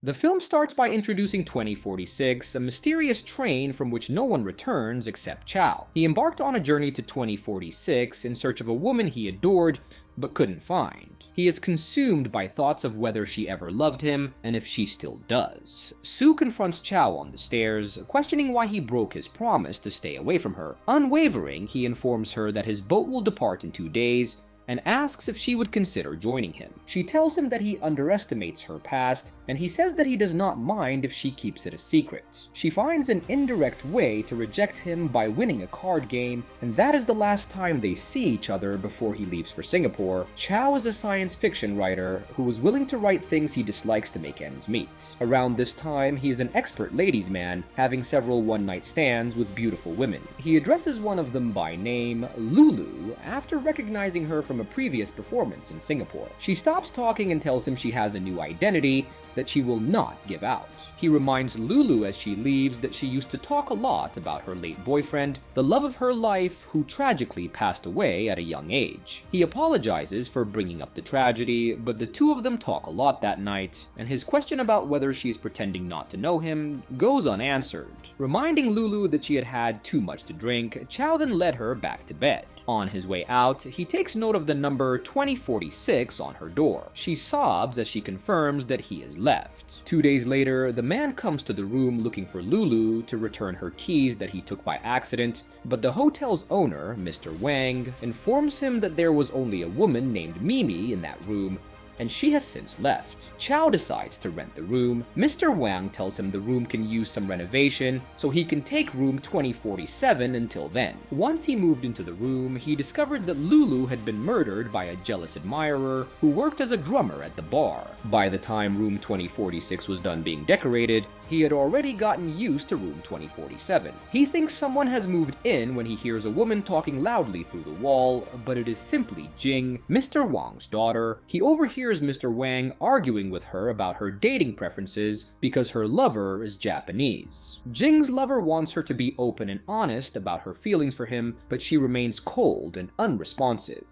The film starts by introducing 2046, a mysterious train from which no one returns except Chow. He embarked on a journey to 2046 in search of a woman he adored but couldn't find. He is consumed by thoughts of whether she ever loved him, and if she still does. Sue confronts Chow on the stairs, questioning why he broke his promise to stay away from her. Unwavering, he informs her that his boat will depart in 2 days, and asks if she would consider joining him. She tells him that he underestimates her past, and he says that he does not mind if she keeps it a secret. She finds an indirect way to reject him by winning a card game, and that is the last time they see each other before he leaves for Singapore. Chow is a science fiction writer who is willing to write things he dislikes to make ends meet. Around this time, he is an expert ladies' man, having several one-night stands with beautiful women. He addresses one of them by name, Lulu, after recognizing her from a previous performance in Singapore. She stops talking and tells him she has a new identity that she will not give out. He reminds Lulu as she leaves that she used to talk a lot about her late boyfriend, the love of her life, who tragically passed away at a young age. He apologizes for bringing up the tragedy, but the two of them talk a lot that night, and his question about whether she is pretending not to know him goes unanswered. Reminding Lulu that she had had too much to drink, Chow then led her back to bed. On his way out, he takes note of the number 2046 on her door. She sobs as she confirms that he has left. 2 days later, the man comes to the room looking for Lulu to return her keys that he took by accident, but the hotel's owner, Mr. Wang, informs him that there was only a woman named Mimi in that room, and she has since left. Chow decides to rent the room. Mr. Wang tells him the room can use some renovation, so he can take room 2047 until then. Once he moved into the room, he discovered that Lulu had been murdered by a jealous admirer who worked as a drummer at the bar. By the time room 2046 was done being decorated, he had already gotten used to room 2047. He thinks someone has moved in when he hears a woman talking loudly through the wall, but it is simply Jing, Mr. Wang's daughter. He overhears Mr. Wang arguing with her about her dating preferences because her lover is Japanese. Jing's lover wants her to be open and honest about her feelings for him, but she remains cold and unresponsive.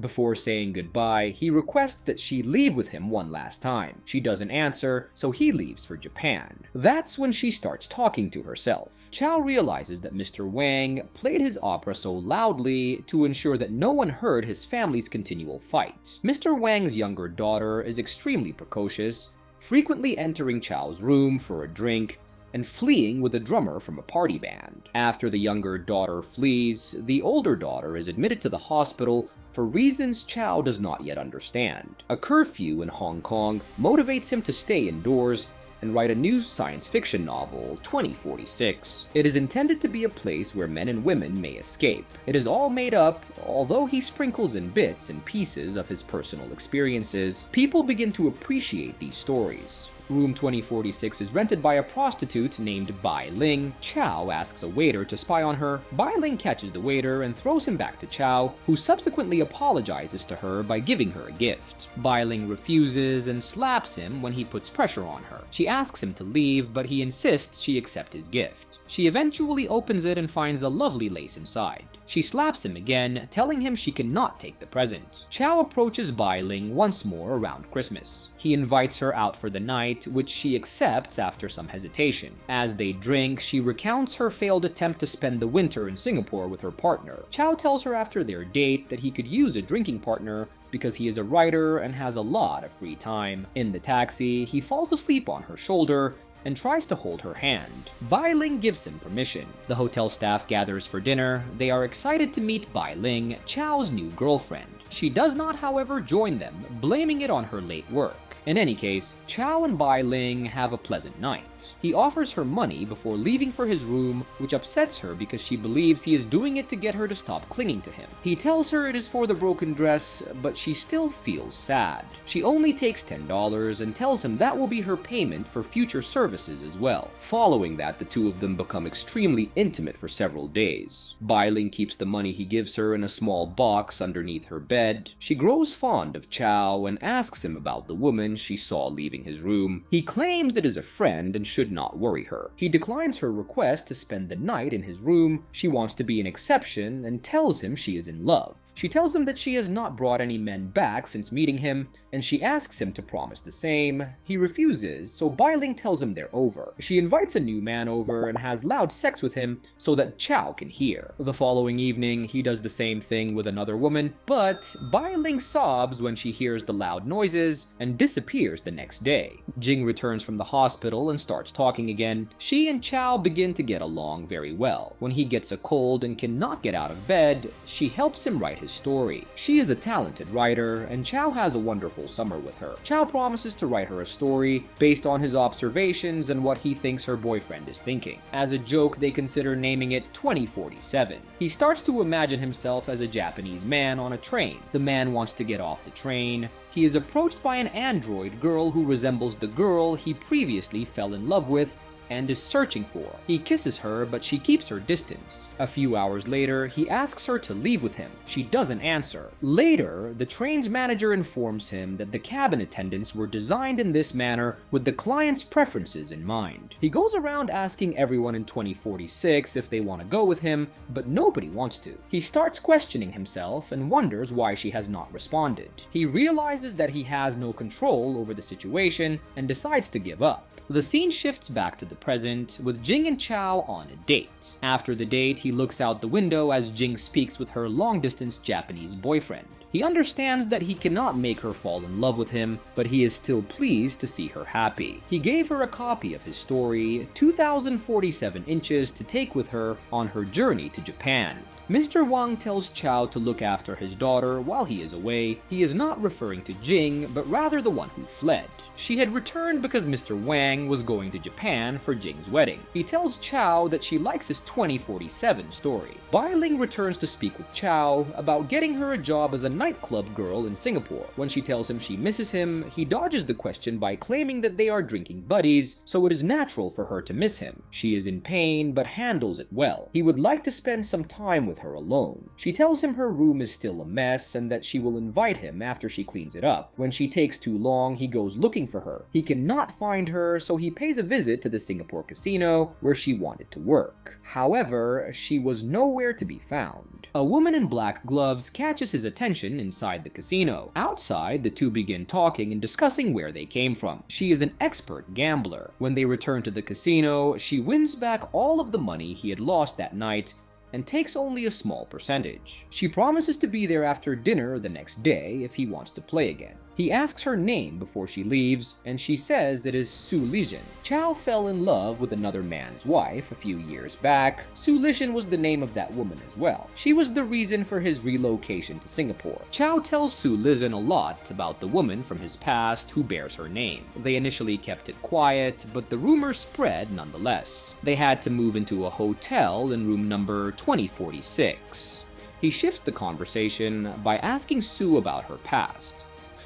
Before saying goodbye, he requests that she leave with him one last time. She doesn't answer, so he leaves for Japan. That's when she starts talking to herself. Chow realizes that Mr. Wang played his opera so loudly to ensure that no one heard his family's continual fight. Mr. Wang's younger daughter is extremely precocious, frequently entering Chow's room for a drink and fleeing with a drummer from a party band. After the younger daughter flees, the older daughter is admitted to the hospital for reasons Chow does not yet understand. A curfew in Hong Kong motivates him to stay indoors and write a new science fiction novel, 2046. It is intended to be a place where men and women may escape. It is all made up, although he sprinkles in bits and pieces of his personal experiences. People begin to appreciate these stories. Room 2046 is rented by a prostitute named Bai Ling. Chow asks a waiter to spy on her. Bai Ling catches the waiter and throws him back to Chow, who subsequently apologizes to her by giving her a gift. Bai Ling refuses and slaps him when he puts pressure on her. She asks him to leave, but he insists she accept his gift. She eventually opens it and finds a lovely lace inside. She slaps him again, telling him she cannot take the present. Chow approaches Bai Ling once more around Christmas. He invites her out for the night, which she accepts after some hesitation. As they drink, she recounts her failed attempt to spend the winter in Singapore with her partner. Chow tells her after their date that he could use a drinking partner because he is a writer and has a lot of free time. In the taxi, he falls asleep on her shoulder and tries to hold her hand. Bai Ling gives him permission. The hotel staff gathers for dinner. They are excited to meet Bai Ling, Chow's new girlfriend. She does not, however, join them, blaming it on her late work. In any case, Chow and Bai Ling have a pleasant night. He offers her money before leaving for his room, which upsets her because she believes he is doing it to get her to stop clinging to him. He tells her it is for the broken dress, but she still feels sad. She only takes $10 and tells him that will be her payment for future services as well. Following that, the two of them become extremely intimate for several days. Bai Ling keeps the money he gives her in a small box underneath her bed. She grows fond of Chow and asks him about the woman she saw leaving his room. He claims it is a friend and should not worry her. He declines her request to spend the night in his room. She wants to be an exception and tells him she is in love. She tells him that she has not brought any men back since meeting him, and she asks him to promise the same. He refuses, so Bai Ling tells him they're over. She invites a new man over and has loud sex with him so that Chow can hear. The following evening, he does the same thing with another woman, but Bai Ling sobs when she hears the loud noises and disappears the next day. Jing returns from the hospital and starts talking again. She and Chow begin to get along very well. When he gets a cold and cannot get out of bed, she helps him write his story. She is a talented writer, and Chow has a wonderful summer with her. Chow promises to write her a story based on his observations and what he thinks her boyfriend is thinking. As a joke, they consider naming it 2047. He starts to imagine himself as a Japanese man on a train. The man wants to get off the train. He is approached by an android girl who resembles the girl he previously fell in love with and is searching for. He kisses her, but she keeps her distance. A few hours later, he asks her to leave with him. She doesn't answer. Later, the train's manager informs him that the cabin attendants were designed in this manner with the client's preferences in mind. He goes around asking everyone in 2046 if they want to go with him, but nobody wants to. He starts questioning himself and wonders why she has not responded. He realizes that he has no control over the situation and decides to give up. The scene shifts back to the present, with Jing and Chow on a date. After the date, he looks out the window as Jing speaks with her long-distance Japanese boyfriend. He understands that he cannot make her fall in love with him, but he is still pleased to see her happy. He gave her a copy of his story, 2047 inches, to take with her on her journey to Japan. Mr. Wang tells Chow to look after his daughter while he is away. He is not referring to Jing, but rather the one who fled. She had returned because Mr. Wang was going to Japan for Jing's wedding. He tells Chow that she likes his 2047 story. Bai Ling returns to speak with Chow about getting her a job as a nightclub girl in Singapore. When she tells him she misses him, he dodges the question by claiming that they are drinking buddies, so it is natural for her to miss him. She is in pain, but handles it well. He would like to spend some time with her alone. She tells him her room is still a mess and that she will invite him after she cleans it up. When she takes too long, he goes looking for her. He cannot find her, so he pays a visit to the Singapore casino where she wanted to work. However, she was nowhere to be found. A woman in black gloves catches his attention inside the casino. Outside, the two begin talking and discussing where they came from. She is an expert gambler. When they return to the casino, she wins back all of the money he had lost that night and takes only a small percentage. She promises to be there after dinner the next day if he wants to play again. He asks her name before she leaves, and she says it is Su Lijin. Chow fell in love with another man's wife a few years back. Su Lijin was the name of that woman as well. She was the reason for his relocation to Singapore. Chow tells Su Lijin a lot about the woman from his past who bears her name. They initially kept it quiet, but the rumors spread nonetheless. They had to move into a hotel in room number 2046. He shifts the conversation by asking Su about her past.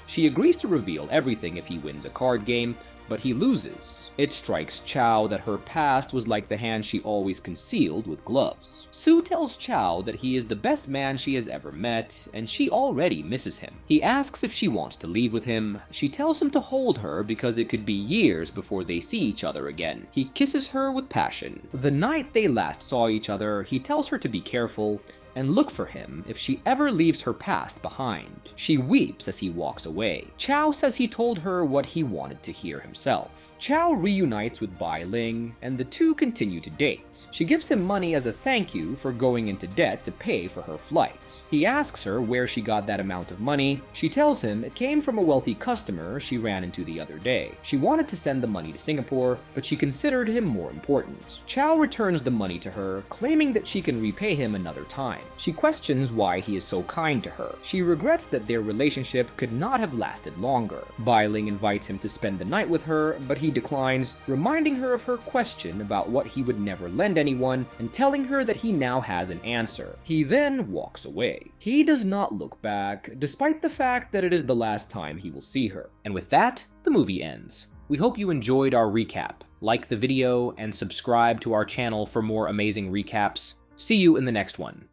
She agrees to reveal everything if he wins a card game, but he loses. It strikes Chow that her past was like the hand she always concealed with gloves. Su tells Chow that he is the best man she has ever met, and she already misses him. He asks if she wants to leave with him. She tells him to hold her because it could be years before they see each other again. He kisses her with passion. The night they last saw each other, he tells her to be careful and look for him if she ever leaves her past behind. She weeps as he walks away. Chow says he told her what he wanted to hear himself. Chow reunites with Bai Ling, and the two continue to date. She gives him money as a thank you for going into debt to pay for her flight. He asks her where she got that amount of money. She tells him it came from a wealthy customer she ran into the other day. She wanted to send the money to Singapore, but she considered him more important. Chow returns the money to her, claiming that she can repay him another time. She questions why he is so kind to her. She regrets that their relationship could not have lasted longer. Bai Ling invites him to spend the night with her, but he declines, reminding her of her question about what he would never lend anyone and telling her that he now has an answer. He then walks away. He does not look back, despite the fact that it is the last time he will see her. And with that, the movie ends. We hope you enjoyed our recap. Like the video and subscribe to our channel for more amazing recaps. See you in the next one.